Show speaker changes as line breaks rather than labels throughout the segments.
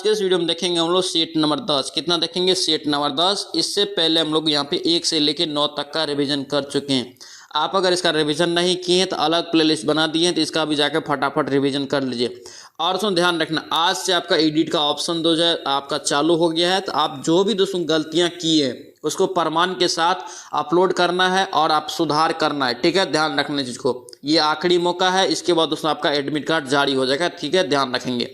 के इस वीडियो में देखेंगे हम लोग सेट नंबर 10। कितना देखेंगे? Set number 10। इससे पहले हम लोग यहाँ पे 1 से लेके 9 तक का रिवीजन कर चुके हैं। आप अगर इसका रिवीजन नहीं किए हैं तो अलग प्लेलिस्ट बना दिए हैं, तो इसका भी जाकर फटाफट रिवीजन कर लीजिए। और दोस्तों ध्यान रखना, आज से आपका एडिट का ऑप्शन 2000 आपका चालू हो गया है। तो आप जो भी दोस्तों गलतियां की है उसको प्रमाण के साथ अपलोड करना है और आप सुधार करना है, ठीक है। ध्यान रखना इस चीज को, ये आखिरी मौका है। इसके बाद दोस्तों आपका एडमिट कार्ड जारी हो जाएगा, ठीक है, ध्यान रखेंगे।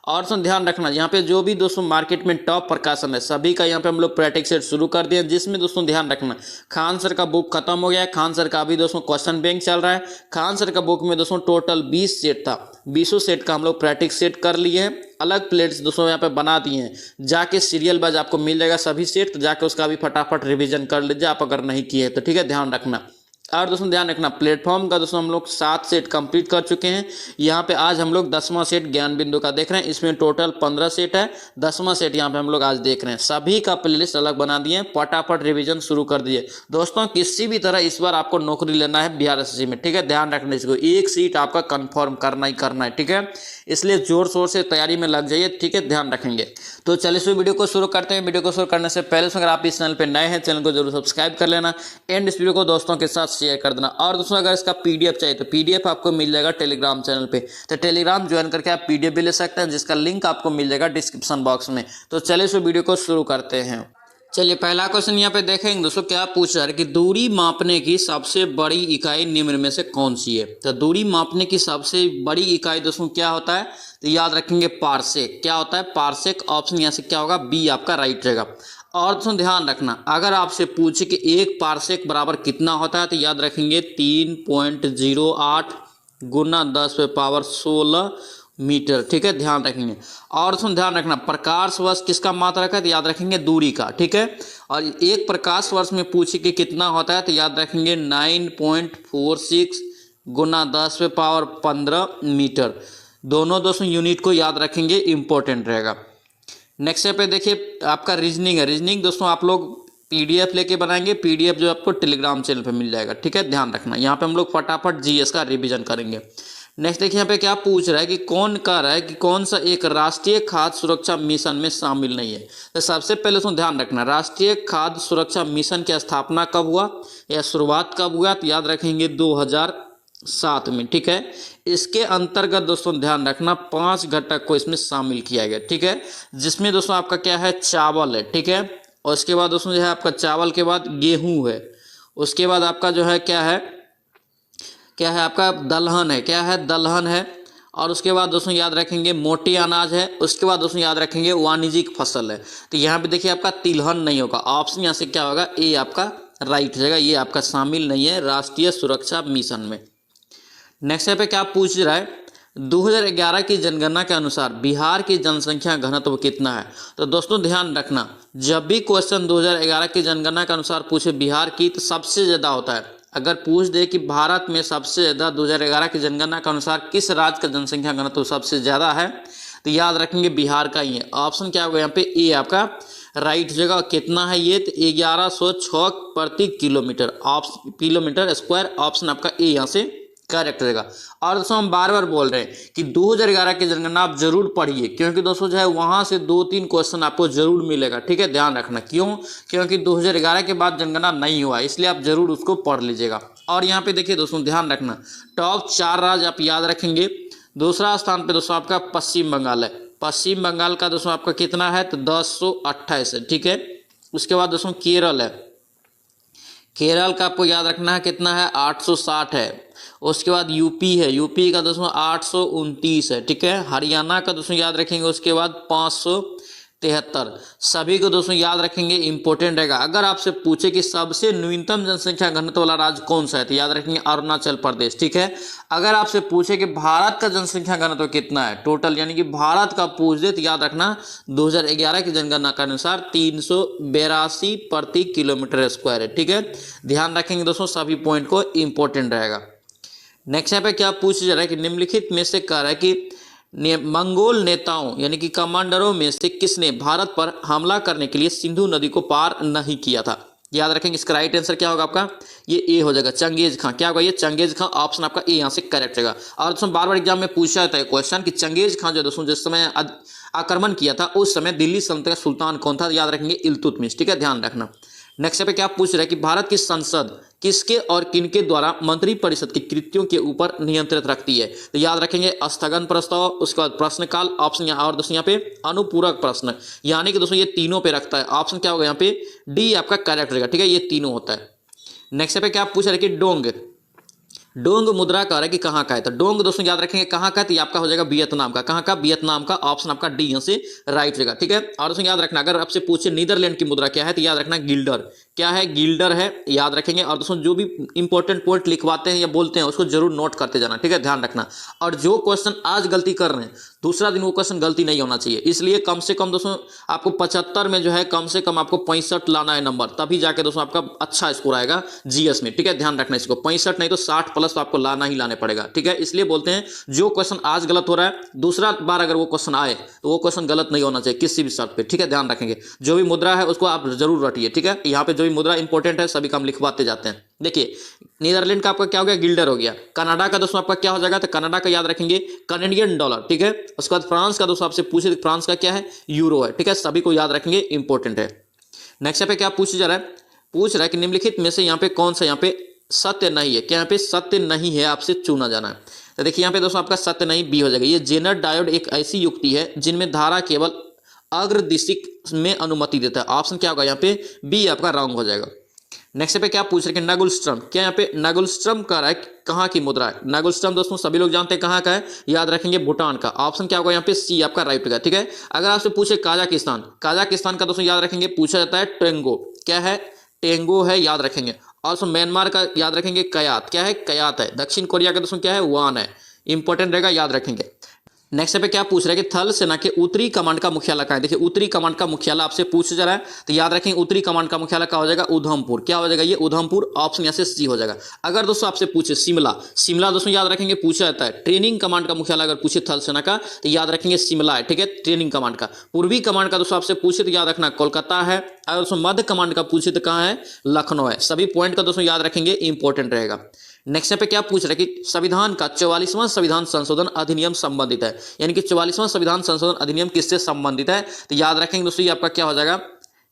और दोस्तों ध्यान रखना, यहाँ पे जो भी दोस्तों मार्केट में टॉप प्रकाशन है सभी का यहाँ पे हम लोग प्रैक्टिस सेट शुरू कर दिए, जिसमें दोस्तों ध्यान रखना खान सर का बुक खत्म हो गया है। खान सर का अभी दोस्तों क्वेश्चन बैंक चल रहा है। खान सर का बुक में दोस्तों टोटल 20 सेट था, 20 सेट का हम लोग प्रैक्टिस सेट कर लिए हैं। अलग प्लेट्स दोस्तों यहाँ पे बना दिए हैं, जाके सीरियल वाइज आपको मिल जाएगा सभी सेट, तो जाके उसका भी फटाफट रिविजन कर लीजिए आप अगर नहीं किए तो, ठीक है, ध्यान रखना। और दोस्तों ध्यान रखना, प्लेटफॉर्म का दोस्तों हम लोग 7 सेट कंप्लीट कर चुके हैं। यहाँ पे आज हम लोग 10वां सेट ज्ञान बिंदु का देख रहे हैं। इसमें टोटल 15 सेट है, 10वां सेट यहाँ पे हम लोग आज देख रहे हैं। सभी का प्लेलिस्ट अलग बना दिए, फटाफट रिवीजन शुरू कर दिए दोस्तों। किसी भी तरह इस बार आपको नौकरी लेना है बिहार एसएससी में, ठीक है, ध्यान रखना इसको। एक सीट आपका कन्फर्म करना ही करना है, ठीक है, इसलिए जोर शोर से तैयारी में लग जाइए, ठीक है, ध्यान रखेंगे। तो चलिए इस वीडियो को शुरू करते हैं। वीडियो को शुरू करने से पहले अगर आप इस चैनल पर नए हैं, चैनल को जरूर सब्सक्राइब कर लेना एंड इस वीडियो को दोस्तों के साथ शेयर कर देना। और दोस्तों अगर इसका पीडीएफ चाहिए तो पीडीएफ आपको मिल जाएगा टेलीग्राम चैनल पे, तो टेलीग्राम ज्वाइन करके आप पीडीएफ भी ले सकते हैं, जिसका लिंक आपको मिल जाएगा डिस्क्रिप्शन बॉक्स में। तो चलिए इस वीडियो को शुरू करते हैं। चलिए पहला क्वेश्चन यहाँ पे देखेंगे दोस्तों, क्या पूछ रहा है कि दूरी मापने की सबसे बड़ी इकाई निम्न में से कौन सी है। तो दूरी मापने की सबसे बड़ी इकाई दोस्तों क्या होता है, तो याद रखेंगे पारसेक। क्या होता है? पारसेक। ऑप्शन यहाँ से क्या होगा? बी आपका राइट रहेगा। और दोस्तों ध्यान रखना, अगर आपसे पूछे कि 1 पारसेक बराबर कितना होता है, तो याद रखेंगे 3.08 गुना 10⁻16 मीटर, ठीक है, ध्यान रखेंगे। और दोस्तों ध्यान रखना, प्रकाश वर्ष किसका मात्रक है, तो याद रखेंगे दूरी का, ठीक है। और 1 प्रकाश वर्ष में पूछे कि कितना होता है, तो याद रखेंगे 9.46 गुना 10⁻15 मीटर। दोनों दोस्तों यूनिट को याद रखेंगे, इंपॉर्टेंट रहेगा। नेक्स्ट पे देखिए आपका रीजनिंग है। रीजनिंग दोस्तों आप लोग पीडीएफ लेके बनाएंगे, पीडीएफ जो आपको टेलीग्राम चैनल पे मिल जाएगा, ठीक है, ध्यान रखना। यहाँ पे हम लोग फटाफट जीएस का रिवीजन करेंगे। नेक्स्ट देखिए यहाँ पे क्या पूछ रहा है कि कौन कह रहा है कि कौन सा एक राष्ट्रीय खाद्य सुरक्षा मिशन में शामिल नहीं है। तो सबसे पहले दोस्तों ध्यान रखना, राष्ट्रीय खाद्य सुरक्षा मिशन की स्थापना कब हुआ या शुरुआत कब हुआ, तो याद रखेंगे 2007 में, ठीक है। इसके अंतर्गत दोस्तों ध्यान रखना 5 घटक को इसमें शामिल किया गया, ठीक है, जिसमें दोस्तों आपका क्या है, चावल है, ठीक है। और उसके बाद दोस्तों जो है आपका चावल के बाद गेहूं है, उसके बाद आपका जो है क्या है आपका दलहन है, क्या है, दलहन है। और उसके बाद दोस्तों याद रखेंगे मोटे अनाज है। उसके बाद दोस्तों याद रखेंगे वाणिज्यिक फसल है। तो यहाँ पे देखिए आपका तिलहन नहीं होगा, ऑप्शन यहाँ से क्या होगा, ए आपका राइट रहेगा, ये आपका शामिल नहीं है राष्ट्रीय सुरक्षा मिशन में। नेक्स्ट पे क्या पूछ रहा है, 2011 की जनगणना के अनुसार बिहार की जनसंख्या घनत्व कितना है। तो दोस्तों ध्यान रखना, जब भी क्वेश्चन 2011 की जनगणना के अनुसार पूछे बिहार की, तो सबसे ज़्यादा होता है। अगर पूछ दे कि भारत में सबसे ज़्यादा 2011 की जनगणना के अनुसार किस राज्य का जनसंख्या घनत्व सबसे ज़्यादा है, तो याद रखेंगे बिहार का ही है। ऑप्शन क्या होगा यहाँ पे, ए आपका राइट जगह। कितना है ये, तो 1106 प्रति किलोमीटर, किलोमीटर स्क्वायर। ऑप्शन आपका ए यहाँ से करेक्ट रहेगा। और दोस्तों हम बार बार बोल रहे हैं कि 2011 की जनगणना आप जरूर पढ़िए, क्योंकि दोस्तों जो है वहां से 2-3 क्वेश्चन आपको जरूर मिलेगा, ठीक है, ध्यान रखना। क्यों? क्योंकि 2011 के बाद जनगणना नहीं हुआ, इसलिए आप जरूर उसको पढ़ लीजिएगा। और यहाँ पे देखिए दोस्तों ध्यान रखना, टॉप 4 राज्य आप याद रखेंगे। दूसरा स्थान पे दोस्तों आपका पश्चिम बंगाल है। पश्चिम बंगाल का दोस्तों आपका कितना है, तो 1028 है, ठीक है। उसके बाद दोस्तों केरल है, केरल का आपको याद रखना है कितना है, 860 है। उसके बाद यूपी है, यूपी का दोस्तों 829 है, ठीक है। हरियाणा का दोस्तों याद रखेंगे, उसके बाद 573। सभी को दोस्तों याद रखेंगे, इंपॉर्टेंट रहेगा। अगर आपसे पूछे कि सबसे न्यूनतम जनसंख्या घनत्व वाला राज्य कौन सा है, तो याद रखेंगे अरुणाचल प्रदेश, ठीक है। अगर आपसे पूछे कि भारत का जनसंख्या घनत्व कितना है टोटल, यानी कि भारत का पूछ दे, तो याद रखना 2011 की जनगणना के अनुसार 382 प्रति किलोमीटर स्क्वायर है, ठीक है, ध्यान रखेंगे दोस्तों, सभी पॉइंट को इंपॉर्टेंट रहेगा। नेक्स्ट यहाँ पे क्या पूछ जा रहा है कि निम्नलिखित में से कह रहा है कि मंगोल नेताओं यानी कि कमांडरों में से किसने भारत पर हमला करने के लिए सिंधु नदी को पार नहीं किया था। याद रखेंगे इसका राइट आंसर क्या होगा आपका, ये ए हो जाएगा, चंगेज खां। क्या होगा ये, चंगेज खां। ऑप्शन आपका ए यहाँ से करेक्ट रहेगा। और दोस्तों बार बार एग्जाम में पूछा जाता है क्वेश्चन कि चंगेज खां जो दोस्तों जिस समय आक्रमण किया था उस समय दिल्ली सल्तनत का सुल्तान कौन था? याद रखेंगे इल्तुतमिश। ठीक है, ध्यान रखना। नेक्स्ट पे क्या पूछ रहा है कि भारत की संसद किसके और किनके द्वारा मंत्रिपरिषद की कृतियों के ऊपर नियंत्रित रखती है? तो याद रखेंगे स्थगन प्रस्ताव, उसके बाद प्रश्नकाल, ऑप्शन और दोस्तों यहाँ पे अनुपूरक प्रश्न, यानी कि दोस्तों ये तीनों पे रखता है। ऑप्शन क्या होगा यहाँ पे? डी आपका करेक्ट रहेगा। ठीक है, ये तीनों होता है। नेक्स्ट पे क्या पूछ रहे कि डोंग मुद्रा कह रहा है कि कहाँ का है? तो डोंग दोस्तों याद रखेंगे कहाँ का है? तो ये आपका हो जाएगा वियतनाम का। कहाँ का? वियतनाम का। ऑप्शन आपका डी यहाँ से राइट रहेगा। ठीक है, और दोस्तों याद रखना अगर आपसे पूछे नीदरलैंड की मुद्रा क्या है, तो याद रखना गिल्डर। क्या है? गिल्डर है, याद रखेंगे। और दोस्तों जो भी इंपॉर्टेंट पॉइंट लिखवाते हैं या बोलते हैं उसको जरूर नोट करते जाना। ठीक है, ध्यान रखना। और जो क्वेश्चन आज गलती कर रहे हैं दूसरा दिन वो क्वेश्चन गलती नहीं होना चाहिए, इसलिए कम से कम दोस्तों आपको 75 में जो है कम से कम आपको 65 लाना है नंबर, तभी जाके दोस्तों आपका अच्छा स्कोर आएगा जीएस में। ठीक है, ध्यान रखना इसको, 65 नहीं तो 60 प्लस तो आपको लाना ही लाने पड़ेगा। ठीक है, इसलिए बोलते हैं जो क्वेश्चन आज गलत हो रहा है दूसरा बार अगर वो क्वेश्चन आए तो वो क्वेश्चन गलत नहीं होना चाहिए किसी भी शर्त पे। ठीक है, ध्यान रखेंगे। जो भी मुद्रा है उसको आप जरूर रटिए। ठीक है, यहाँ पे जो भी मुद्रा इंपॉर्टेंट है सभी काम लिखवाते जाते हैं। देखिए नीदरलैंड का आपका क्या हो गया? गिल्डर हो गया। कनाडा का दोस्तों आपका क्या हो जाएगा? तो कनाडा का याद रखेंगे कैनेडियन डॉलर। ठीक है, उसके बाद फ्रांस का दोस्तों आपसे पूछे फ्रांस का क्या है? यूरो है। ठीक है, सभी को याद रखेंगे, इंपॉर्टेंट है। नेक्स्ट पे क्या पूछ जा रहा है? पूछ रहा है कि निम्नलिखित में से यहाँ पे कौन सा यहाँ पे सत्य नहीं है? क्या यहाँ पे सत्य नहीं है आपसे चुना जाना है? तो देखिए यहाँ पे दोस्तों आपका सत्य नहीं बी हो जाएगा। ये जेनर डायोड एक ऐसी युक्ति है जिनमें धारा केवल अग्रदिशिक में अनुमति देता है। ऑप्शन क्या होगा यहाँ पे? बी आपका रॉन्ग हो जाएगा। नेक्स्ट पे क्या पूछ रहे हैं? नगुलस्ट्रम। क्या यहाँ पे नगुलस्ट्रम कह रहा है कहाँ की मुद्रा है? नगुलस्ट्रम दोस्तों सभी लोग जानते हैं कहाँ का है, याद रखेंगे भूटान का। ऑप्शन क्या होगा यहाँ पे? सी आपका राइट होगा। ठीक है, अगर आपसे पूछे काजाकिस्तान, काजाकिस्तान का दोस्तों याद रखेंगे पूछा जाता है टेंगो। क्या है? टेंगो है, याद रखेंगे। और म्यांमार का याद रखेंगे कयात। क्या है? कयात है। दक्षिण कोरिया का दोस्तों क्या है? वान है। इंपॉर्टेंट रहेगा, याद रखेंगे। नेक्स्ट पे क्या पूछ रहे हैं कि थल सेना के उत्तरी कमांड का मुख्यालय कहाँ है? देखिए उत्तरी कमांड का मुख्यालय आपसे पूछ जा रहा है, तो याद रखेंगे उत्तरी कमांड का मुख्यालय क्या हो जाएगा? उधमपुर। क्या हो जाएगा? ये उधमपुर। ऑप्शन यहाँ से सी हो जाएगा। अगर दोस्तों आपसे पूछे शिमला, शिमला दोस्तों याद रखेंगे पूछा जाता है ट्रेनिंग कमांड का मुख्यालय अगर पूछे थल सेना का तो याद रखेंगे शिमला है। ठीक है, ट्रेनिंग कमांड का। पूर्वी कमांड का दोस्तों आपसे पूछे तो याद रखना कोलकाता है। अगर दोस्तों मध्य कमांड का पूछे तो कहाँ है? लखनऊ है। सभी पॉइंट का दोस्तों याद रखेंगे, इंपॉर्टेंट रहेगा। नेक्स्ट पे क्या पूछ रहे कि संविधान का 44वां संविधान संशोधन अधिनियम संबंधित है, यानी कि 44वां संविधान संशोधन अधिनियम किससे संबंधित है? तो याद रखेंगे दोस्तों ये आपका क्या हो जाएगा?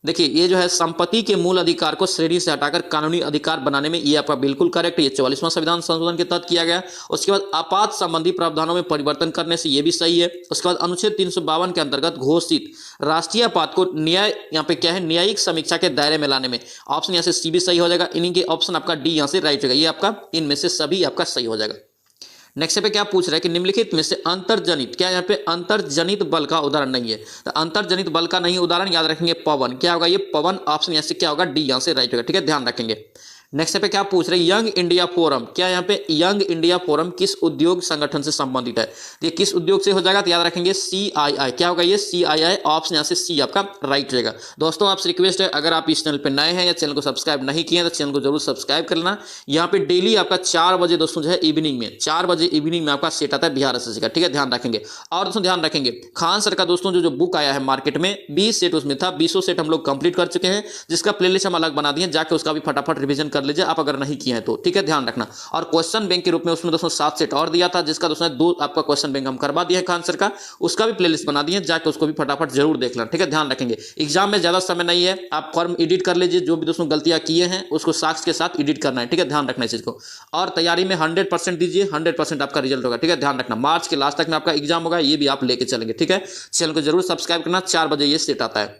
देखिए ये जो है संपत्ति के मूल अधिकार को श्रेणी से हटाकर कानूनी अधिकार बनाने में ये आपका बिल्कुल करेक्ट है। ये 44वां संविधान संशोधन के तहत किया गया। उसके बाद आपात संबंधी प्रावधानों में परिवर्तन करने से ये भी सही है। उसके बाद अनुच्छेद 352 के अंतर्गत घोषित राष्ट्रीय आपात को न्याय यहाँ पे क्या है? न्यायिक समीक्षा के दायरे में लाने में। ऑप्शन यहाँ से सी भी सही हो जाएगा। इन्हीं के ऑप्शन आपका डी यहाँ से राइट होगा। ये आपका इनमें से सभी आपका सही हो जाएगा। नेक्स्ट पे क्या पूछ रहा है कि निम्नलिखित में से अंतर्जनित, क्या यहाँ पे अंतर्जनित बल का उदाहरण नहीं है? तो अंतर्जनित बल का नहीं उदाहरण याद रखेंगे पवन। क्या होगा? ये पवन। ऑप्शन यहाँ से क्या होगा? डी यहाँ से राइट होगा। ठीक है, ध्यान रखेंगे। नेक्स्ट पे क्या पूछ रहे हैं? Young India forum. क्या यहाँ पे यंग इंडिया फोरम किस उद्योग संगठन से संबंधित है? ये किस उद्योग से हो जाएगा? तो याद रखेंगे CII। क्या होगा? ये CII। ऑप्शन यहाँ से सी आपका राइट रहेगा। दोस्तों आपसे रिक्वेस्ट है अगर आप इस चैनल पे नए हैं या चैनल को सब्सक्राइब नहीं किए हैं तो चैनल को जरूर सब्सक्राइब कर लेना। यहाँ पे डेली आपका 4 बजे दोस्तों जो है इवनिंग में 4 बजे इवनिंग में आपका सेट आता है बिहार एसएससी का। ठीक है, ध्यान रखेंगे। और दोस्तों ध्यान रखेंगे खान सर का दोस्तों जो बुक आया है मार्केट में 20 सेट उसमें था, 20 सेट हम लोग कंप्लीट कर चुके हैं, जिसका प्लेलिस्ट हम अलग बना दिए, जाके उसका भी फटाफट रिवीजन कर लीजिए आप अगर नहीं किए हैं तो। ठीक है, ध्यान रखना। और क्वेश्चन बैंक के रूप में उसमें दोस्तों 7 सेट और दिया था, जिसका दोस्तों 2 आपका क्वेश्चन बैंक हम करवा दिए खान सर का, उसका भी प्लेलिस्ट बना दिए, जाके उसको भी फटाफट जरूर देख लेना। ठीक है, ध्यान रखेंगे। एग्जाम में ज्यादा समय नहीं है, आप फॉर्म एडिट कर लीजिए, जो भी दोस्तों गलतियां किए हैं उसको साक्ष्य के साथ एडिट करना है। ठीक है, ध्यान रखना इस चीज को। और तैयारी में 100% दीजिए, 100% आपका रिजल्ट होगा। ठीक है, ध्यान रखना। मार्च के लास्ट तक में आपका एग्जाम होगा, ये भी आप लेके चलेंगे। ठीक है, चैनल को जरूर सब्सक्राइब करना। 4 बजे ये सेट आता है।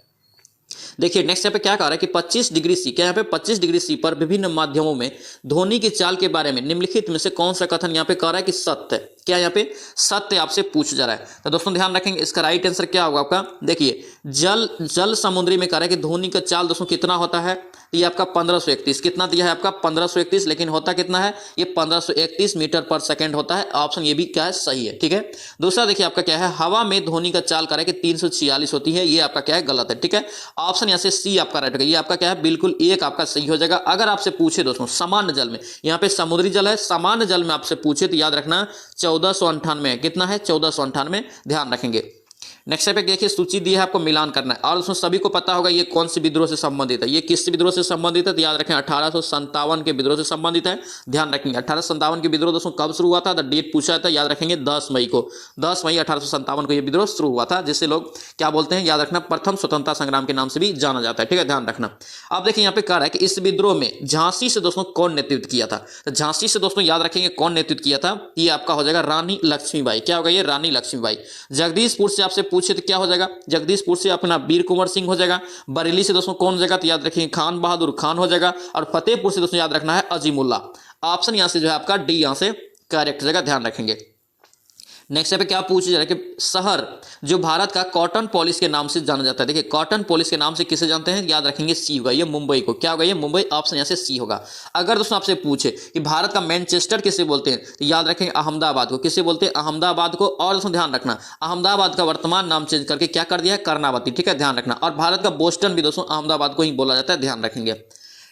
देखिए नेक्स्ट यहाँ पे क्या कह रहा है कि 25 डिग्री सी, क्या यहाँ पे 25 डिग्री सी पर विभिन्न माध्यमों में ध्वनि की चाल के बारे में निम्नलिखित में से कौन सा कथन यहाँ पे कह रहा है कि सत्य है? क्या यहाँ पे सत्य आपसे पूछ जा रहा है? तो दोस्तों ध्यान रखेंगे इसका राइट आंसर क्या होगा आपका? देखिए जल समुद्री में कह रहा है कि ध्वनि का चाल दोस्तों कितना होता है? ये आपका 1531। कितना दिया है आपका? 1531, लेकिन होता कितना है? ये 1531 मीटर पर सेकंड होता है। ऑप्शन ये भी क्या है? सही है। ठीक है, दूसरा देखिए आपका क्या है? हवा में ध्वनि का चाल कह रहा है कि 346 होती है, ये आपका क्या है? गलत है। ठीक है, ऑप्शन यहाँ से सी आपका राइट होगा। ये आपका क्या है? बिल्कुल एक आपका सही हो जाएगा। अगर आपसे पूछे दोस्तों सामान्य जल में, यहाँ पे समुद्री जल है, सामान्य जल में आपसे पूछे तो याद रखना 1498 कितना है? 1498, ध्यान रखेंगे। नेक्स्ट पे देखिए सूची दी है, आपको मिलान करना है और उसमें सभी को पता होगा ये कौन सी विद्रोह से संबंधित है, ये किस विद्रोह से संबंधित है, तो याद रखें 1857 के विद्रोह से संबंधित है। ध्यान रखेंगे 1857 के विद्रोह दोस्तों कब शुरू हुआ था, तो डेट पूछा था, याद रखेंगे 10 मई को, 10 मई 1857 को ये विद्रोह शुरू हुआ था, जिसे लोग क्या बोलते हैं, याद रखना प्रथम स्वतंत्रता संग्राम के नाम से भी जाना जाता है। ठीक है, ध्यान रखना। अब देखिए यहाँ पे कह रहा है कि इस विद्रोह में झांसी से दोस्तों कौन नेतृत्व किया था, तो झांसी से दोस्तों याद रखेंगे कौन नेतृत्व किया था, ये आपका हो जाएगा रानी लक्ष्मीबाई। क्या होगा ये, रानी लक्ष्मीबाई। जगदीशपुर से आपसे पूछे तो क्या हो जाएगा, जगदीशपुर से अपना वीर कुंवर सिंह हो जाएगा। बरेली से दोस्तों कौन हो जाएगा, तो याद रखेंगे खान बहादुर खान हो जाएगा। और फतेहपुर से दोस्तों याद रखना है अजीमुल्ला। ऑप्शन यहां से जो है आपका डी यहां से करेक्ट जगह, ध्यान रखेंगे। नेक्स्ट पे क्या पूछा जा रहा है कि शहर जो भारत का कॉटन पॉलिश के नाम से जाना जाता है, देखिए कॉटन पॉलिश के नाम से किसे जानते हैं, याद रखेंगे सी होगा, ये मुंबई को। क्या होगा ये, मुंबई। ऑप्शन यहां से सी होगा। अगर दोस्तों आपसे पूछे कि भारत का मैनचेस्टर किसे बोलते हैं, तो याद रखेंगे अहमदाबाद को। किसे बोलते हैं, अहमदाबाद को। और दोस्तों ध्यान रखना अहमदाबाद का वर्तमान नाम चेंज करके क्या कर दिया है, कर्णावती। ठीक है, ध्यान रखना। और भारत का बोस्टन भी दोस्तों अहमदाबाद को ही बोला जाता है, ध्यान रखेंगे।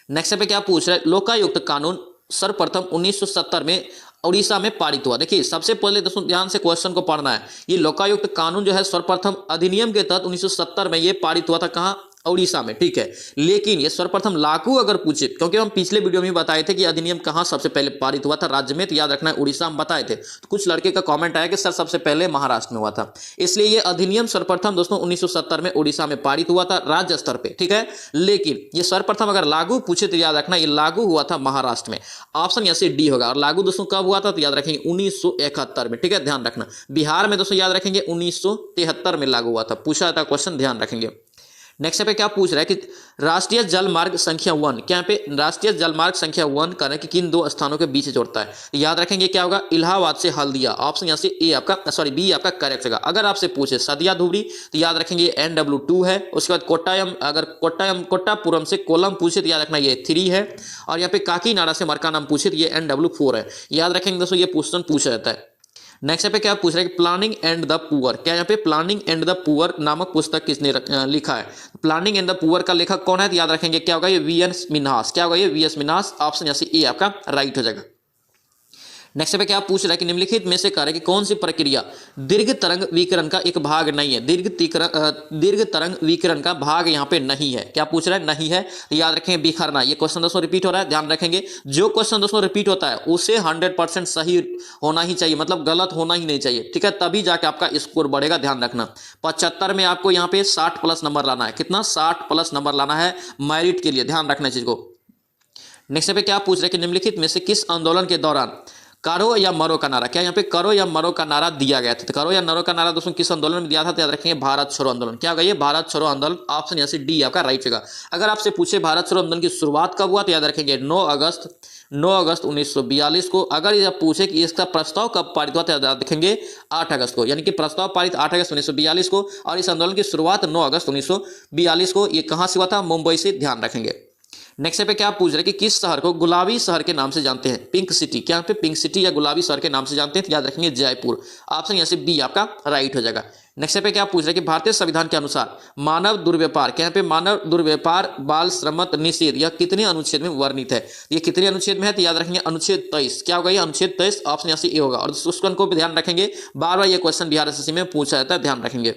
नेक्स्ट पे क्या पूछ रहा है, लोकायुक्त कानून सर्वप्रथम 1970 में उड़ीसा में पारित हुआ। देखिए सबसे पहले दोस्तों ध्यान से क्वेश्चन को पढ़ना है। ये लोकायुक्त कानून जो है सर्वप्रथम अधिनियम के तहत 1970 में ये पारित हुआ था, कहां, उड़ीसा में। ठीक है, लेकिन ये सर्वप्रथम लागू अगर पूछे, क्योंकि हम पिछले वीडियो में बताए थे कि अधिनियम कहां सबसे पहले पारित हुआ था राज्य में, तो याद रखना है उड़ीसा हम बताए थे। तो कुछ लड़के का कमेंट आया कि सर सबसे पहले महाराष्ट्र में हुआ था, इसलिए ये अधिनियम सर्वप्रथम दोस्तों 1970 में उड़ीसा में पारित हुआ था राज्य स्तर पे। ठीक है, लेकिन ये सर्वप्रथम अगर लागू पूछे तो याद रखना ये लागू हुआ था महाराष्ट्र में। ऑप्शन यहां से डी होगा। और लागू दोस्तों कब हुआ था, तो याद रखेंगे 1971 में। ठीक है, ध्यान रखना। बिहार में दोस्तों याद रखेंगे 1973 में लागू हुआ था, पूछा था क्वेश्चन, ध्यान रखेंगे। नेक्स्ट पे क्या पूछ रहा है कि राष्ट्रीय जलमार्ग संख्या 1, क्या पे राष्ट्रीय जलमार्ग संख्या 1 कहना कि किन दो स्थानों के बीच जोड़ता है, याद रखेंगे क्या होगा, इलाहाबाद से हल्दिया। ऑप्शन यहां से ए आपका, सॉरी बी आपका करेक्ट होगा। अगर आपसे पूछे सदिया धुबरी तो याद रखेंगे NW2 है। उसके बाद कोट्टायम, अगर कोट्टापुरम से कोलम पूछे तो याद रखना ये 3 है। और यहाँ पे काकीनाडा से मरकानम पूछे तो ये NW4 है। याद रखेंगे दोस्तों ये क्वेश्चन पूछा जाता है। नेक्स्ट पे क्या पूछ रहा है कि प्लानिंग एंड द पुअर, क्या यहाँ पे प्लानिंग एंड द पुअर नामक पुस्तक किसने लिखा है, प्लानिंग एंड द पुअर का लेखक कौन है, तो याद रखेंगे क्या होगा ये VS मिन्हास। क्या होगा ये VS मिन्हास। ऑप्शन यहाँ से ए आपका राइट हो जाएगा। नेक्स्ट पे क्या पूछ रहा है कि निम्नलिखित में से कार्य की कौन सी प्रक्रिया दीर्घ तरंग विकिरण का एक भाग नहीं है, दीर्घ तरंग विकिरण का भाग यहाँ पे नहीं है। क्या पूछ रहा है, नहीं है। तो याद रखेंगे बिखरना। ये क्वेश्चन दोस्तों रिपीट हो रहा है, ध्यान रखेंगे। जो क्वेश्चन दोस्तों रिपीट होता है उसे 100% सही होना ही चाहिए, मतलब गलत होना ही नहीं चाहिए। ठीक है, तभी जाके आपका स्कोर बढ़ेगा, ध्यान रखना। 75 में आपको यहाँ पे 60+ नंबर लाना है। कितना, 60+ नंबर लाना है मेरिट के लिए, ध्यान रखना चीज को। नेक्स्ट पे क्या पूछ रहे हैं कि निम्नलिखित में से किस आंदोलन के दौरान करो या मरो का नारा, क्या यहाँ पे करो या मरो का नारा दिया गया था, तो करो या मरो का नारा दोस्तों किस आंदोलन में दिया था, तो याद रखेंगे भारत छोड़ो आंदोलन। क्या होगा ये, भारत छोड़ो आंदोलन। ऑप्शन यहाँ से डी आपका राइट होगा। अगर आपसे पूछे भारत छोड़ो आंदोलन की शुरुआत कब हुआ, तो याद रखेंगे 9 अगस्त 1942 को। अगर ये पूछे कि इसका प्रस्ताव कब पारित हुआ, तो याद रखेंगे 8 अगस्त को, यानी कि प्रस्ताव पारित 8 अगस्त 1942 को। और इस आंदोलन की शुरुआत 9 अगस्त 1942 को। ये कहां से हुआ था, मुंबई से, ध्यान रखेंगे। नेक्स्ट पे क्या पूछ रहे हैं कि किस शहर को गुलाबी शहर के नाम से जानते हैं, पिंक सिटी। क्या पे पिंक सिटी या गुलाबी शहर के नाम से जानते हैं, तो याद रखेंगे जयपुर। ऑप्शन यहाँ से बी आपका राइट हो जाएगा। नेक्स्ट पे क्या पूछ रहे हैं कि भारतीय संविधान के अनुसार मानव दुर्व्यापार, क्या पे मानव दुर्व्यापार बाल श्रमत निषेध यह कितने अनुच्छेद में वर्णित है, ये कितने अनुच्छेद में है, तो याद रखेंगे अनुच्छेद 23। क्या होगा ये, अनुच्छेद 23। ऑप्शन यहाँ से ए होगा। और उसको को भी ध्यान रखेंगे, बार बार ये क्वेश्चन बिहार SSC में पूछा जाता है, ध्यान रखेंगे।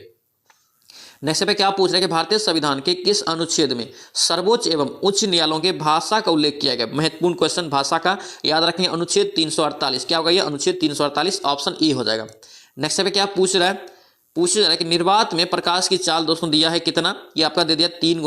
नेक्स्ट पे क्या पूछ रहे हैं कि भारतीय संविधान के किस अनुच्छेद में सर्वोच्च एवं उच्च न्यायालयों के भाषा का उल्लेख किया गया, महत्वपूर्ण क्वेश्चन भाषा का, याद रखेंगे अनुच्छेद 348। क्या होगा ये, अनुच्छेद 348। ऑप्शन ए हो जाएगा। नेक्स्ट पे क्या पूछ रहा है कि निर्वात में प्रकाश की चाल दोस्तों दिया है कितना, ये आपका दे दिया 3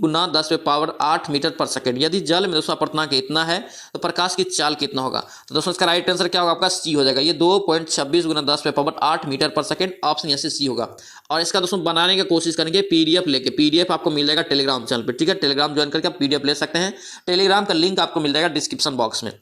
गुना 10⁸ मीटर पर सेकंड। यदि जल में दोस्तों अपर्तनांक इतना है तो प्रकाश की चाल कितना होगा, तो दोस्तों इसका राइट आंसर क्या होगा, आपका सी हो जाएगा। ये 2.26 गुना 10⁸ मीटर पर सेकंड। ऑप्शन यहाँ से सी होगा। और इसका दोस्तों बनाने की कोशिश करेंगे PDF लेके। PDF आपको मिल जाएगा टेलीग्राम चैनल पर। ठीक है, टेलीग्राम ज्वाइन करके आप PDF ले सकते हैं। टेलीग्राम का लिंक आपको मिल जाएगा डिस्क्रिप्शन बॉक्स में।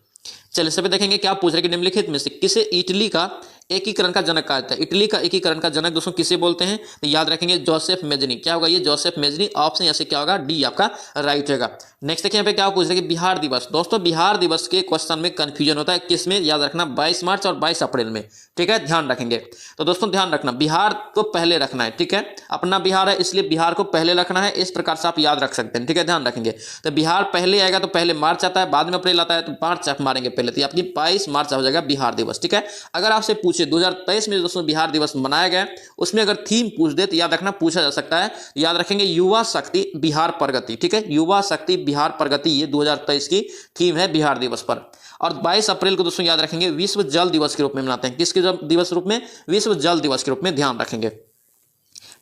चलिए सब देखेंगे क्या पूछ रहे हैं कि निम्नलिखित में से किसे इटली का एकीकरण का जनक कहा जाता है। इटली का एकीकरण का जनक दोस्तों किसे बोलते हैं, तो याद रखेंगे जोसेफ मेजनी। क्या होगा ये, जोसेफ मेजनी। ऑप्शन यहाँ से क्या होगा, डी आपका राइट होगा। नेक्स्ट देखिए यहाँ पे क्या पूछ रहे हैं कि बिहार दिवस, दोस्तों बिहार दिवस के क्वेश्चन में कंफ्यूजन होता है, किसमें, याद रखना 22 मार्च और 22 अप्रैल में। ठीक है, ध्यान रखेंगे। तो दोस्तों ध्यान रखना बिहार को पहले रखना है। ठीक है, अपना बिहार है इसलिए बिहार को पहले रखना है, इस प्रकार से आप याद रख सकते हैं। ठीक है, ध्यान रखेंगे। तो बिहार पहले आएगा तो पहले मार्च आता है, बाद में अप्रैल आता है, तो मार्च आप मारेंगे पहले, तो आपकी 22 मार्च हो जाएगा बिहार दिवस। ठीक है, अगर आपसे पूछे पूछे 2023 में दोस्तों बिहार दिवस मनाया गया, उसमें अगर थीम पूछ दे तो याद रखना पूछा जा सकता है, याद रखेंगे युवा शक्ति बिहार प्रगति। ठीक है, युवा शक्ति बिहार प्रगति, ये 2023 की थीम है बिहार दिवस पर। और 22 अप्रैल को दोस्तों याद रखेंगे विश्व जल दिवस के रूप में मनाते हैं। किसके दिवस के रूप में? विश्व जल दिवस के रूप में, ध्यान रखेंगे।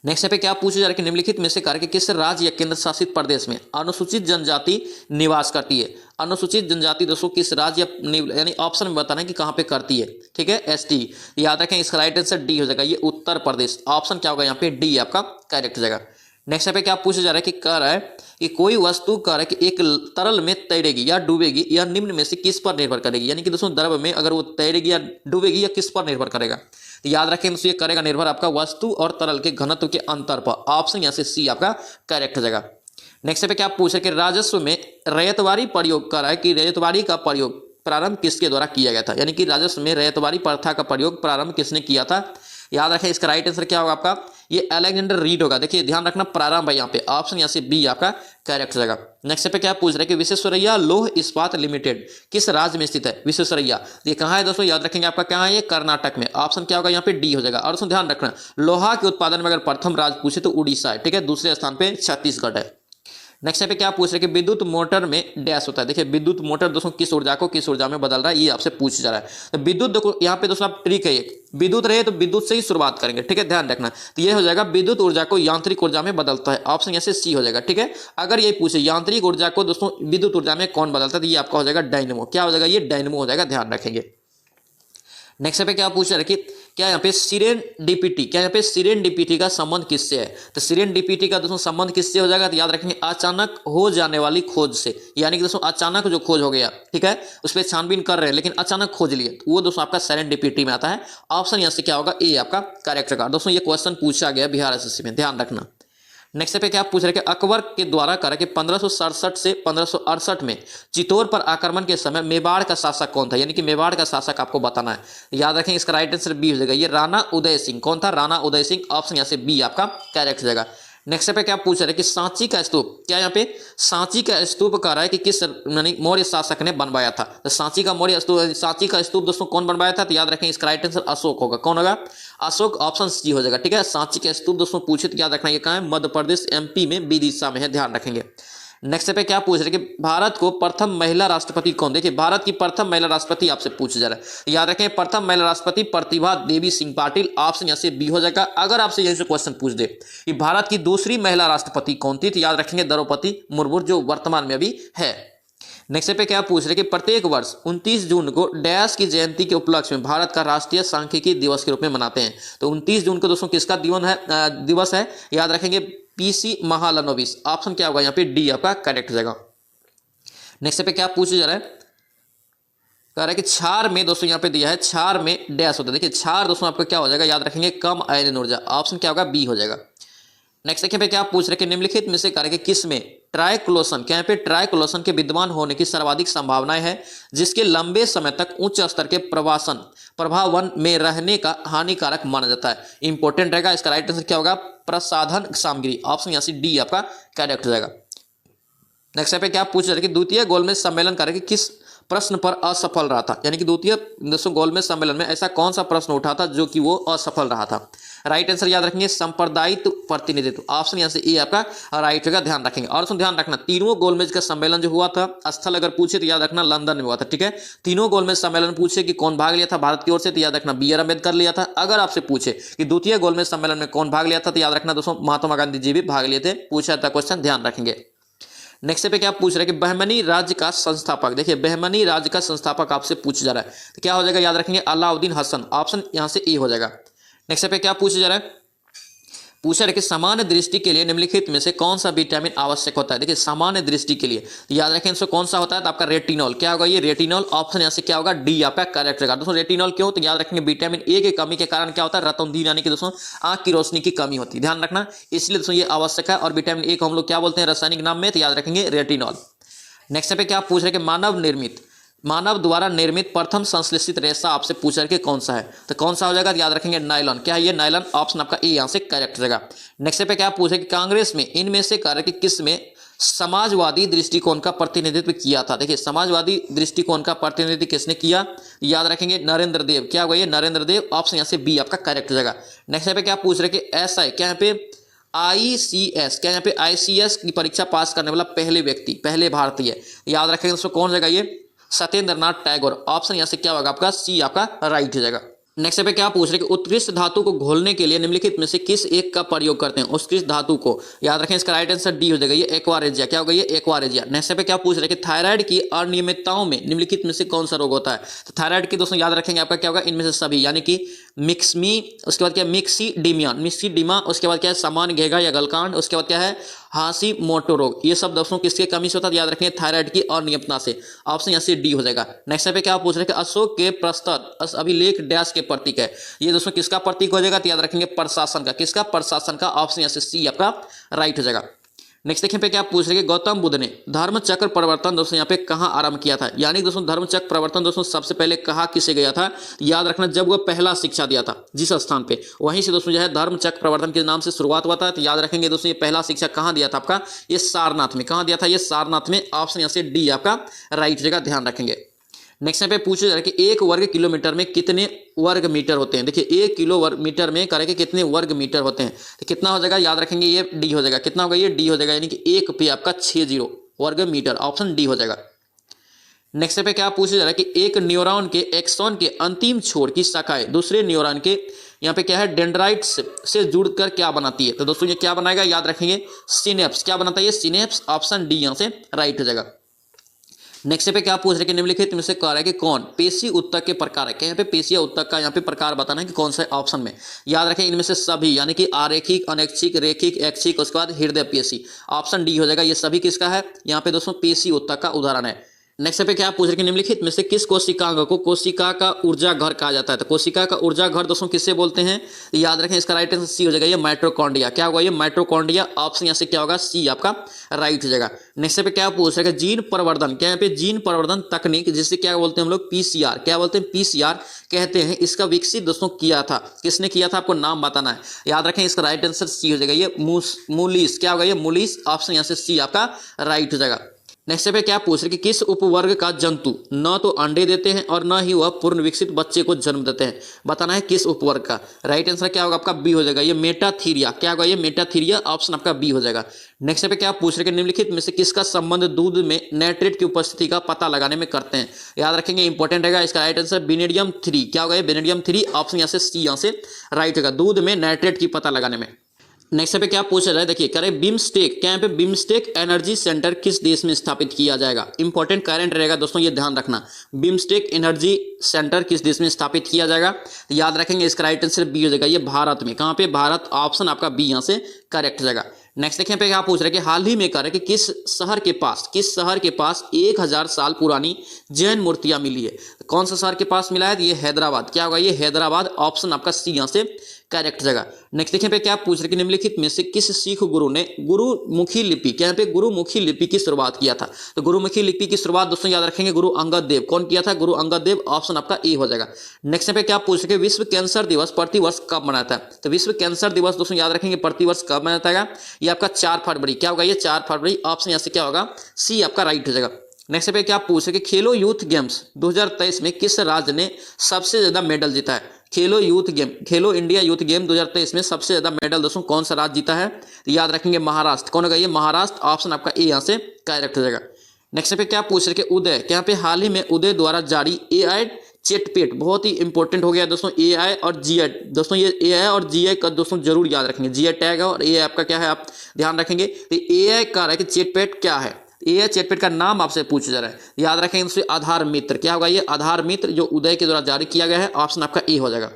नेक्स्ट पे क्या पूछा जा रहा है कि निम्नलिखित में से कार्य किस राज्य या केंद्र शासित प्रदेश में अनुसूचित जनजाति निवास करती है? अनुसूचित जनजाति दोस्तों किस राज्य यानी ऑप्शन में बताना है कि कहां पे करती है। ठीक है, एसटी, याद रखें इसका राइट आंसर डी हो जाएगा, ये उत्तर प्रदेश। ऑप्शन क्या होगा यहाँ पे? डी आपका करेक्ट हो जाएगा। नेक्स्ट पे क्या पूछा जा रहा है कि कह रहा है कि कोई वस्तु कह रहा है कि एक तरल में तैरेगी या डूबेगी या निम्न में से किस पर निर्भर करेगी, यानी कि दोस्तों द्रव में अगर वो तैरेगी या डूबेगी या किस पर निर्भर करेगा। तो याद रखें दोस्तों ये करेगा निर्भर आपका वस्तु और तरल के घनत्व के अंतर पर। ऑप्शन यहाँ से सी आपका करेक्ट हो जाएगा। नेक्स्ट पे क्या पूछ रहे कि राजस्व में रैयतवारी प्रयोग कर रहा है कि रैयतवारी का प्रयोग प्रारंभ किसके द्वारा किया गया था, यानी कि राजस्व में रैयतवारी प्रथा का प्रयोग प्रारंभ किसने किया था। याद रखें इसका राइट आंसर क्या होगा आपका? ये अलेक्जेंडर रीड होगा। देखिए ध्यान रखना प्रारंभ है यहाँ पे, ऑप्शन यहाँ से बी आपका करेक्ट हो जाएगा। नेक्स्ट पे क्या पूछ रहे हैं कि विश्वेश्वरैया लौह इस्पात लिमिटेड किस राज्य में स्थित है? विश्वेश्वरैया ये कहाँ है दोस्तों? याद रखेंगे आपका कहाँ है? ये कर्नाटक में। ऑप्शन क्या होगा यहाँ पे? डी हो जाएगा। और दोस्तों ध्यान रखना लोहा के उत्पादन में अगर प्रथम राज्य पूछे तो उड़ीसा है। ठीक है, दूसरे स्थान पे छत्तीसगढ़ है। नेक्स्ट पे क्या पूछ रहे हैं कि विद्युत मोटर में डैश होता है। देखिए विद्युत मोटर दोस्तों किस ऊर्जा को किस ऊर्जा में बदल रहा है, ये आपसे पूछ जा रहा है। तो विद्युत देखो यहाँ पे दोस्तों आप ट्रिक है, एक विद्युत रहे तो विद्युत से ही शुरुआत करेंगे। ठीक है, ध्यान रखना। तो ये हो जाएगा विद्युत ऊर्जा को यांत्रिक ऊर्जा में बदलता है। ऑप्शन यहाँ से सी हो जाएगा। ठीक है, अगर ये पूछे यांत्रिक ऊर्जा को दोस्तों विद्युत ऊर्जा में कौन बदलता है तो ये आपका हो जाएगा डायनेमो। क्या हो जाएगा? ये डायनेमो हो जाएगा, ध्यान रखेंगे। नेक्स्ट पे क्या पूछ रहा है कि क्या यहाँ पे सीरेंडिपिटी, क्या यहाँ पे सीरेंडिपिटी का संबंध किससे है? तो सीरेंडिपिटी का दोस्तों संबंध किससे हो जाएगा? तो याद रखेंगे अचानक हो जाने वाली खोज से, यानी कि दोस्तों अचानक जो खोज हो गया, ठीक है, उस पर छानबीन कर रहे हैं लेकिन अचानक खोज लिए, तो वो दोस्तों आपका सीरेंडिपिटी में आता है। ऑप्शन यहाँ से क्या होगा? ए आपका करेक्ट होगा। दोस्तों ये क्वेश्चन पूछा गया बिहार एसएससी में, ध्यान रखना। नेक्स्ट पे क्या पूछ रहे कि अकबर के द्वारा करा कि 1567 से 1568 में चित्तौड़ पर आक्रमण के समय मेवाड़ का शासक कौन था, यानी कि मेवाड़ का शासक आपको बताना है। याद रखें इसका राइट आंसर बी हो जाएगा, ये राणा उदय सिंह। कौन था? राणा उदय सिंह। ऑप्शन यहाँ से बी आपका करेक्ट हो जाएगा। नेक्स्ट पे क्या पूछ रहे कि सांची का स्तूप, क्या यहाँ पे सांची का स्तूप कह रहा है कि किस यानी मौर्य शासक ने बनवाया था। तो सांची का मौर्य स्तूप, सांची का स्तूप दोस्तों कौन बनवाया था? तो याद रखें इसका राइट आंसर अशोक होगा। कौन होगा? अशोक। ऑप्शन सी हो जाएगा। ठीक है, सांची का स्तूप दोस्तों पूछे तो याद रखना ये कहाँ है? मध्य प्रदेश एमपी में विदिशा में है, ध्यान रखेंगे। नेक्स्ट पे क्या पूछ रहे कि भारत को प्रथम महिला राष्ट्रपति कौन? देखिए भारत की प्रथम महिला राष्ट्रपति आपसे पूछा जा रहा है। याद रखें प्रथम महिला राष्ट्रपति प्रतिभा देवी सिंह पाटिल। ऑप्शन यहाँ से बी हो जाएगा। अगर आपसे यही से क्वेश्चन पूछ दे कि भारत की दूसरी महिला राष्ट्रपति कौन थी, तो याद रखेंगे द्रौपदी मुर्मू, जो वर्तमान में अभी है। नेक्स्ट पे क्या पूछ रहे कि प्रत्येक वर्ष 29 जून को डैश की जयंती के उपलक्ष्य में भारत का राष्ट्रीय सांख्यिकी दिवस के रूप में मनाते हैं। तो 29 जून को दोस्तों किसका दिवस है? याद रखेंगे पीसी महालनोबिस। ऑप्शन क्या होगा यहाँ पे? डी आपका करेक्ट हो जाएगा। नेक्स्ट पे क्या पूछा जा रहा है? कह रहा है कि क्षार में दोस्तों यहाँ पे दिया है क्षार में डैश होता है। देखिए क्षार दोस्तों आपका क्या हो जाएगा? याद रखेंगे कम आयन ऊर्जा। ऑप्शन क्या होगा? बी हो जाएगा। नेक्स्ट देखिए पे क्या पूछ रहे कि निम्नलिखित में से कार्य के किस में ट्राइक्लोसन, क्या यहाँ पे ट्राइक्लोसन के विद्यमान होने की सर्वाधिक संभावनाएं है, जिसके लंबे समय तक उच्च स्तर के प्रभावन में रहने का हानिकारक माना जाता है। इंपॉर्टेंट रहेगा, इसका राइट आंसर क्या होगा? प्रसाधन सामग्री। ऑप्शन यहाँ से डी आपका करेक्ट हो जाएगा। नेक्स्ट पे क्या पूछ रहे कि द्वितीय गोलमेज सम्मेलन कार्य के किस प्रश्न पर असफल रहा था, यानी कि द्वितीय दोस्तों गोलमेज सम्मेलन में ऐसा कौन सा प्रश्न उठा था जो कि वो असफल रहा था। राइट आंसर याद रखेंगे सांप्रदायिक प्रतिनिधित्व। ऑप्शन यहाँ से ए आपका राइट होगा, ध्यान रखेंगे। और ध्यान रखना तीनों गोलमेज का सम्मेलन जो हुआ था स्थल अगर पूछे तो याद रखना लंदन में हुआ था। ठीक है, तीनों गोलमेज सम्मेलन पूछे कि कौन भाग लिया था भारत की ओर से, तो याद रखना बी आर अम्बेडकर लिया था। अगर आपसे पूछे कि द्वितीय गोलमेज सम्मेलन में कौन भाग लिया था, तो याद रखना दोस्तों महात्मा गांधी जी भी भाग लिए थे। पूछा था क्वेश्चन, ध्यान रखेंगे। नेक्स्ट पे क्या पूछ रहे हैं कि बहमनी राज्य का संस्थापक, देखिए बहमनी राज्य का संस्थापक आपसे पूछा जा रहा है, तो क्या हो जाएगा? याद रखेंगे अलाउद्दीन हसन। ऑप्शन यहां से ए हो जाएगा। नेक्स्ट पे क्या पूछा जा रहा है? पूछा है कि सामान्य दृष्टि के लिए निम्नलिखित में से कौन सा विटामिन आवश्यक होता है। देखिए सामान्य दृष्टि के लिए याद रखें इसमें कौन सा होता है, तो आपका रेटिनॉल। क्या होगा? ये रेटिनॉल। ऑप्शन यहाँ से क्या होगा? डी आपका करेक्ट रहेगा। दोस्तों रेटिनॉल क्यों? तो याद रखेंगे विटामिन ए की कमी के कारण क्या होता है? रतौंधी यानी कि दोस्तों आंख की रोशनी की कमी होती है, ध्यान रखना, इसलिए दोस्तों ये आवश्यक है। और विटामिन ए को हम लोग क्या बोलते हैं रासायनिक नाम में, तो याद रखेंगे रेटिनॉल। नेक्स्ट पे क्या पूछ रहे कि मानव निर्मित मानव द्वारा निर्मित प्रथम संश्लेषित रेशा आपसे पूछ रहे कि कौन सा है, तो कौन सा हो जाएगा, याद रखेंगे नायलॉन। क्या है ये, नायलॉन। ऑप्शन आपका ए यहाँ से करेक्ट रहेगा। नेक्स्ट पे क्या पूछे कि कांग्रेस में इनमें से कार्य कि किस में समाजवादी दृष्टिकोण का प्रतिनिधित्व किया था। देखिए समाजवादी दृष्टिकोण का प्रतिनिधित्व किसने किया, याद रखेंगे नरेंद्र देव। क्या होगा ये, नरेंद्र देव। ऑप्शन यहाँ से बी आपका करेक्ट हो जाएगा। नेक्स्ट पे क्या पूछ रहे कि एसआई क्या यहाँ पे ICS, क्या यहाँ पे ICS की परीक्षा पास करने वाला पहले व्यक्ति, पहले भारतीय, याद रखेंगे दोस्तों कौन जाएगा ये, सत्येंद्र नाथ टैगोर। ऑप्शन यहाँ से क्या होगा आपका सी आपका राइट हो जाएगा। नेक्स्ट पे क्या पूछ रहे कि उत्कृष्ट धातु को घोलने के लिए निम्नलिखित में से किस एक का प्रयोग करते हैं। उत्कृष्ट धातु को, याद रखें इसका राइट आंसर डी हो जाएगा ये एक्वारेजिया। क्या होगा ये एक्वारेजिया। नेक्स्ट पे क्या पूछ रहे कि थायराइड की अनियमितताओं में निम्नलिखित में से कौन सा रोग होता है। तो थायराइड की दोस्तों याद रखेंगे आपका क्या होगा, इनमें से सभी, यानी कि मिक्समी, उसके बाद क्या मिक्सीडिमा, उसके बाद क्या है सामान्य घेगा या गलकांड, उसके बाद क्या है हासी मोटो रोग। ये सब दोस्तों किसके कमी से होता है, याद रखेंगे थायराइड की अनियमितता से। ऑप्शन यहाँ से डी हो जाएगा। नेक्स्ट पे क्या पूछ रहे कि अशोक के प्रस्तर अभिलेख डैश के प्रतीक है। ये दोस्तों किसका प्रतीक हो जाएगा, तो याद रखेंगे प्रशासन का। किसका, प्रशासन का। ऑप्शन यहाँ से सी आपका राइट हो जाएगा। नेक्स्ट देखिए पे क्या पूछ रहे कि गौतम बुद्ध ने धर्म चक्र परिवर्तन दोस्तों यहाँ पे कहाँ आरंभ किया था। यानी दोस्तों धर्म चक्र परिवर्तन दोस्तों सबसे पहले कहाँ किसे गया था, याद रखना जब वह पहला शिक्षा दिया था जिस स्थान पे, वहीं से दोस्तों जो है धर्म चक्र प्रवर्तन के नाम से शुरुआत हुआ था। तो याद रखेंगे दोस्तों ये पहला शिक्षा कहाँ दिया था आपका, ये सारनाथ में। कहाँ दिया था, ये सारनाथ में। ऑप्शन यहाँ से डी आपका राइट जगह, ध्यान रखेंगे। नेक्स्ट पे पूछा जा रहा है कि 1 वर्ग किलोमीटर में कितने वर्ग मीटर होते हैं। देखिए 1 किलो वर्ग मीटर में करेंगे कितने वर्ग मीटर होते हैं, तो कितना हो जाएगा, याद रखेंगे ये डी हो जाएगा। कितना होगा, ये डी हो जाएगा, यानी कि 1 पे आपका 60 वर्ग मीटर। ऑप्शन डी हो जाएगा। नेक्स्ट पे क्या पूछा जा रहा है कि एक न्यूरॉन के एक्सॉन के अंतिम छोर की शाखाएं दूसरे न्यूरॉन के यहाँ पे क्या है डेंड्राइट्स से जुड़कर क्या बनाती है। तो दोस्तों ये क्या बनाएगा, याद रखेंगे सिनेप्स। क्या बनाता है ये, सिनेप्स। ऑप्शन डी यहाँ से राइट हो जाएगा। नेक्स्ट पे क्या पूछ रहे कि निम्नलिखित में से कह रहा है कि कौन पेशी उत्तक के प्रकार है। क्या यहाँ पे पेशी या उत्तक का यहाँ पे प्रकार बताना है कि कौन सा ऑप्शन में, याद रखें इनमें से सभी, यानी कि आरेखिक, अनैच्छिक, रेखिक, ऐच्छिक, उसके बाद हृदय पेशी। ऑप्शन डी हो जाएगा। ये सभी किसका है, यहाँ पे दोस्तों पेशी उत्तक का उदाहरण है। नेक्स्ट पे क्या पूछ रहे कि निम्नलिखित में से किस कोशिकांग को कोशिका का ऊर्जा घर कहा जाता है। तो कोशिका का ऊर्जा घर दोस्तों किससे बोलते हैं, याद रखें इसका राइट आंसर सी हो जाएगा, ये माइटोकॉन्ड्रिया। क्या होगा, ये माइटोकॉन्ड्रिया। ऑप्शन यहाँ से क्या होगा, सी आपका राइट हो जाएगा। नेक्स्ट पे क्या पूछ रहे कि जीन प्रवर्धन, क्या यहाँ पे जीन प्रवर्धन तकनीक जिससे क्या बोलते हैं हम लोग, PCR। क्या बोलते हैं, PCR कहते हैं। इसका विकसित दोस्तों किया था, किसने किया था, आपको नाम बताना है। याद रखें इसका राइट आंसर सी हो जाएगा, ये मूलिस। क्या होगा, ये मूलिस। ऑप्शन यहाँ से सी आपका राइट हो जाएगा। नेक्स्ट पे क्या पूछ रहे कि किस उपवर्ग का जंतु न तो अंडे देते हैं और न ही वह पूर्ण विकसित बच्चे को जन्म देते हैं। बताना है किस उपवर्ग का। राइट आंसर क्या होगा आपका, बी हो जाएगा, ये मेटाथीरिया। क्या होगा, ये मेटाथीरिया। ऑप्शन आपका बी हो जाएगा। नेक्स्ट पे क्या पूछ रहे कि निम्नलिखित में से किसका संबंध दूध में नाइट्रेट की उपस्थिति का पता लगाने में करते हैं। याद रखेंगे इंपॉर्टेंट रहेगा इसका राइट आंसर बेनेडियम 3। क्या होगा, ये बेनेडियम 3। ऑप्शन यहाँ से सी यहाँ से राइट होगा, दूध में नाइट्रेट की पता लगाने में। नेक्स्ट पे क्या पूछा जाए, देखिए करें बिम्स्टेक। क्या यहाँ पे बिम्स्टेक एनर्जी सेंटर किस देश में स्थापित किया जाएगा। इंपॉर्टेंट करंट रहेगा दोस्तों, ये ध्यान रखना। बिम्स्टेक एनर्जी सेंटर किस देश में स्थापित किया जाएगा, याद रखेंगे इसका राइट आंसर बी हो जाएगा, ये भारत में। कहाँ पे, भारत। ऑप्शन आपका बी यहाँ से करेक्ट हो जाएगा। नेक्स्ट देखिए पे क्या पूछ रहे कि हाल ही में करें कि किस शहर के पास 1000 साल पुरानी जैन मूर्तियां मिली है। कौन सा शहर के पास मिला है, ये हैदराबाद। क्या होगा, ये हैदराबाद। ऑप्शन आपका सी यहाँ से करेक्ट जगह। नेक्स्ट देखिए पे क्या पूछ रहे कि निम्नलिखित में से किस सिख गुरु ने गुरुमुखी लिपि, क्या यहाँ पे गुरुमुखी लिपि की शुरुआत किया था। तो गुरुमुखी लिपि की शुरुआत दोस्तों याद रखेंगे गुरु अंगद देव। कौन किया था, गुरु अंगद देव। ऑप्शन आपका ए हो जाएगा। नेक्स्ट पे क्या पूछ रहे कि विश्व कैंसर दिवस प्रतिवर्ष कब मनाता है। तो विश्व कैंसर दिवस दोस्तों याद रखेंगे प्रतिवर्ष कब मनाता है, ये आपका 4 फरवरी। क्या होगा, ये 4 फरवरी। ऑप्शन यहाँ से क्या होगा, सी आपका राइट हो जाएगा। नेक्स्ट पे क्या पूछ रहे कि खेलो यूथ गेम्स 2023 में किस राज्य ने सबसे ज्यादा मेडल जीता है। खेलो इंडिया यूथ गेम 2023 में सबसे ज्यादा मेडल दोस्तों कौन सा राज्य जीता है, तो याद रखेंगे महाराष्ट्र। कौन होगा, ये महाराष्ट्र। ऑप्शन आपका ए यहाँ से करेक्ट हो जाएगा। नेक्स्ट पे क्या पूछ रहे कि उदय, क्या यहाँ पे हाल ही में उदय द्वारा जारी AI चेटपेट, बहुत ही इंपॉर्टेंट हो गया दोस्तों AI और GI। दोस्तों ये AI और GI का दोस्तों जरूर याद रखेंगे, GI टैग है और AI आपका क्या है आप ध्यान रखेंगे। तो AI का है कि चेटपेट क्या है, AI चेटपेट का नाम आपसे पूछा जा रहा है, याद रखेंगे दोस्तों आधार मित्र। क्या होगा, ये आधार मित्र जो उदय के द्वारा जारी किया गया है। ऑप्शन आपका ए हो जाएगा।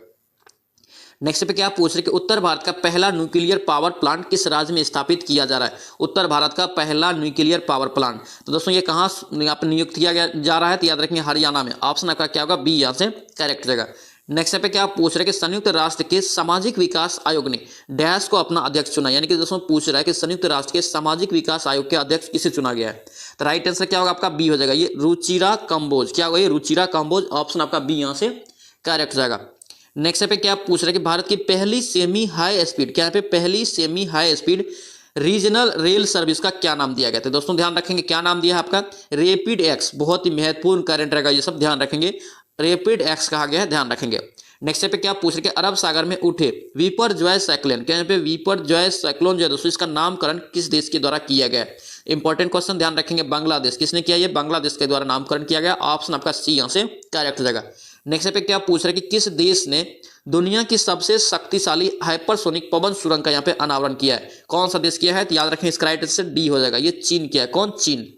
नेक्स्ट पे क्या पूछ रहे कि उत्तर भारत का पहला न्यूक्लियर पावर प्लांट किस राज्य में स्थापित किया जा रहा है। उत्तर भारत का पहला न्यूक्लियर पावर प्लांट, तो दोस्तों ये कहाँ यहाँ पे नियुक्त किया जा रहा है, तो याद रखेंगे हरियाणा में। ऑप्शन आपका क्या होगा, बी यहाँ से करेक्ट जगह। नेक्स्ट पे क्या पूछ रहे हैं कि संयुक्त राष्ट्र के सामाजिक विकास आयोग ने डैश को अपना अध्यक्ष चुना, यानी कि दोस्तों पूछ रहा है कि संयुक्त राष्ट्र के सामाजिक विकास आयोग के अध्यक्ष किसे चुना गया है। तो राइट आंसर क्या होगा आपका बी हो जाएगा, ये रुचिरा कंबोज। क्या होगा ये रुचिरा कंबोज, ऑप्शन आपका बी यहाँ से करेक्ट हो जाएगा। नेक्स्ट पे क्या पूछ रहे हैं कि भारत की पहली सेमी हाई स्पीड, क्या पे पहली semi high speed regional rail service का क्या नाम दिया गया। तो दोस्तों ध्यान रखेंगे क्या नाम दिया है आपका रैपिड एक्स, बहुत ही महत्वपूर्ण करंट रहेगा ये सब, ध्यान रखेंगे रैपिड एक्स कहा गया है, ध्यान रखेंगे। नेक्स्ट पे क्या पूछ रहे हैं अरब सागर में उठे विपरजॉय साइक्लोन, क्या यहाँ पे विपरजॉय साइक्लोन जो है दोस्तों इसका नामकरण किस देश के द्वारा किया गया है। इंपॉर्टेंट क्वेश्चन, ध्यान रखेंगे बांग्लादेश। किसने किया, ये बांग्लादेश के द्वारा नामकरण किया गया, ऑप्शन आपका सी यहाँ से करेक्ट हो जाएगा। नेक्स्ट पे क्या पूछ रहे हैं कि किस देश ने दुनिया की सबसे शक्तिशाली हाइपरसोनिक पवन सुरंग का यहाँ पे अनावरण किया है, कौन सा देश किया है। तो याद रखें इसका राइट आंसर डी हो जाएगा, ये चीन किया है, कौन, चीन।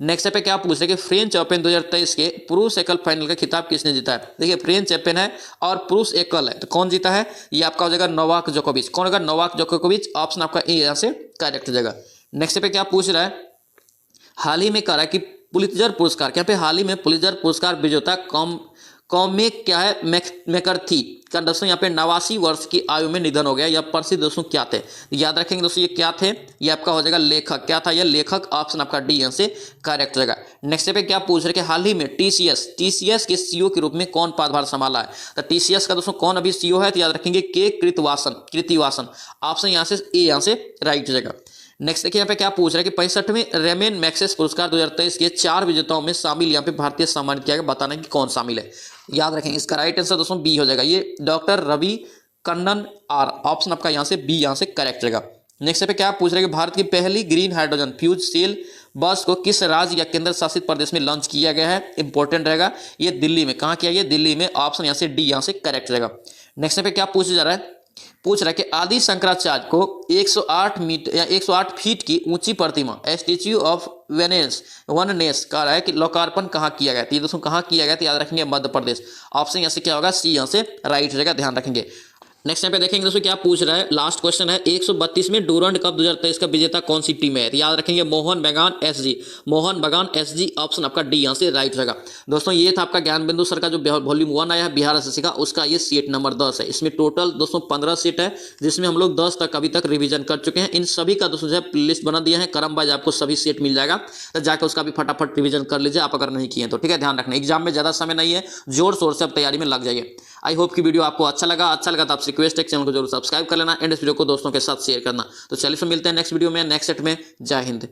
नेक्स्ट पे क्या पूछ रहे हैं कि फ्रेंच ओपन 2023 के पुरुष एकल फाइनल का खिताब किसने जीता है। देखिए फ्रेंच ओपन है और पुरुष एकल है, तो कौन जीता है, ये आपका हो जाएगा नोवाक जोकोविच। कौन होगा, नोवाक जोकोविच, ऑप्शन आपका ए यहाँ से करेक्ट हो जाएगा। नेक्स्ट पे क्या पूछ रहा है, हाल ही में कहा कि पुलित्जर पुरस्कार, क्या पे हाल ही में पुलित्जर पुरस्कार विजेता कॉमे क्या है मैकर्थी का दोस्तों यहाँ पे 89 वर्ष की आयु में निधन हो गया। यह प्रसिद्ध दोस्तों क्या थे, याद रखेंगे दोस्तों ये क्या थे, ये आपका हो जाएगा लेखक। क्या था ये लेखक, ऑप्शन आपका डी यहाँ से करेक्ट हो जाएगा। नेक्स्ट पे क्या पूछ रहे कि हाल ही में टीसीएस के सीईओ के रूप में कौन पदभार संभाला है। तो टीसीएस का दोस्तों कौन अभी सीईओ है, तो याद रखेंगे के कृतिवासन, ऑप्शन यहाँ से ए यहाँ से राइट हो जाएगा। नेक्स्ट देखिए यहाँ पे क्या पूछ रहा है कि 65वें रेमेन मैक्सेस पुरस्कार 2023 के 4 विजेताओं में शामिल यहाँ पे भारतीय सम्मानित किया गया, बताना कि कौन शामिल है। याद रखेंगे इसका राइट आंसर दोस्तों बी हो जाएगा, ये doctor Ravi Kannan R, option आपका यहाँ से बी यहाँ से करेक्ट रहेगा। नेक्स्ट पे क्या पूछ रहे हैं कि भारत की पहली ग्रीन हाइड्रोजन फ्यूज सेल बस को किस राज्य या केंद्र शासित प्रदेश में लॉन्च किया गया है, इंपॉर्टेंट रहेगा, ये दिल्ली में। कहाँ किया, ये दिल्ली में, ऑप्शन यहाँ से डी यहाँ से करेक्ट रहेगा। नेक्स्ट पे क्या पूछा जा रहा है, पूछ रहा है कि आदि शंकराचार्य को 108 मीटर या 108 फीट की ऊंची प्रतिमा स्टैच्यू ऑफ वननेस का है कि लोकार्पण कहाँ किया गया। तो दोस्तों कहाँ किया गया, तो याद रखेंगे मध्य प्रदेश, ऑप्शन यहाँ से क्या होगा, सी यहाँ से राइट हो जाएगा, ध्यान रखेंगे। नेक्स्ट टाइम पे देखेंगे दोस्तों क्या पूछ रहा है, लास्ट क्वेश्चन है 132वें डूरंड कप 2023 का विजेता कौन सी टीम है। तो याद रखेंगे मोहन बागान एसजी, ऑप्शन आपका डी यहाँ से राइट रहेगा। दोस्तों ये था आपका ज्ञान बिंदु सर का जो वॉल्यूम 1 आया है बिहार एसएससी का, उसका ये सेट नंबर 10 है। इसमें टोटल दोस्तों 15 सेट है, जिसमें हम लोग 10 तक अभी तक रिवीजन कर चुके हैं। इन सभी का दोस्तों जो प्ले लिस्ट बना दिया है, क्रम वाइज आपको सभी सेट मिल जाएगा, तो जाकर उसका भी फटाफट रिवीजन कर लीजिए आप अगर नहीं किए तो, ठीक है। ध्यान रखना एग्जाम में ज्यादा समय नहीं है, जोर शोर से आप तैयारी में लग जाइए। आई होप की वीडियो आपको अच्छा लगा तो आपसे रिक्वेस्ट है चैनल को जरूर सब्सक्राइब कर लेना एंड इस वीडियो को दोस्तों के साथ शेयर करना। तो चलिए मिलते हैं नेक्स्ट वीडियो में, नेक्स्ट सेट में। जय हिंद।